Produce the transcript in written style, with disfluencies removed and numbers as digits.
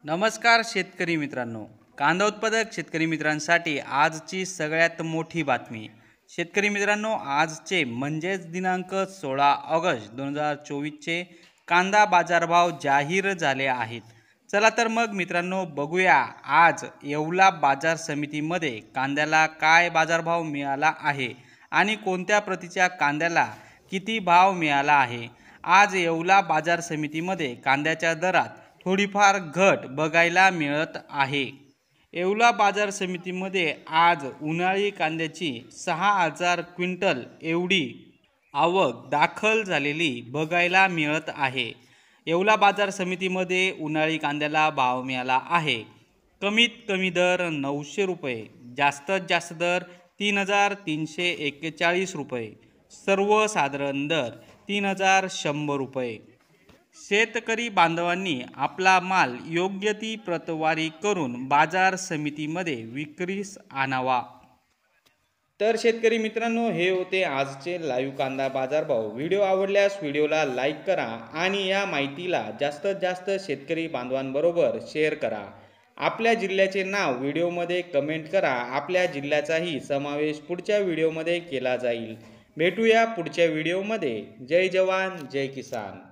नमस्कार शेतकरी मित्रांनो, कांदा उत्पादक शेतकरी मित्रांसाठी आजची सगळ्यात मोठी बातमी। शेतकरी मित्रांनो, आजचे म्हणजेच दिनांक 16 ऑगस्ट 2024चे कांदा बाजारभाव जाहीर झाले आहेत। चला तर मग मित्रांनो बघूया आज येवला बाजार समितीमध्ये कांद्याला काय बाजारभाव मिळाला आहे आणि कोणत्या प्रतीच्या कांद्याला किती भाव मिळाला आहे। आज येवला बाजार समितीमध्ये कांद्याच्या दरात थोडीफार घट बघायला मिळत आहे। येवला बाजार समितीमध्ये आज उन्हाळी कांद्याची 6000 क्विंटल एवढी आवक दाखल झालेली बघायला मिळत आहे। येवला बाजार समितीमध्ये उन्हाळी कांद्याला भाव मिळाला आहे। कमीत कमी दर 900 रुपये, जास्तीत जास्त दर 3341 रुपये, सर्वसाधारण दर 3100 रुपये। शेतकरी बांधवांनी आपला माल योग्य ती प्रतवारी करून बाजार समितीमध्ये विक्रीस आणावा। तर शेतकरी मित्रांनो, हे होते आजचे लाईव्ह कांदा बाजारभाव। व्हिडिओ आवडल्यास व्हिडिओला लाईक करा आणि या माहितीला जास्तीत जास्त शेतकरी बांधवांबरोबर शेअर करा। आपल्या जिल्ह्याचे नाव व्हिडिओमध्ये कमेंट करा। आपल्या जिल्ह्याचाही समावेश पुढच्या व्हिडिओमध्ये केला जाईल। भेटूया पुढच्या व्हिडिओमध्ये। जय जवान जय किसान।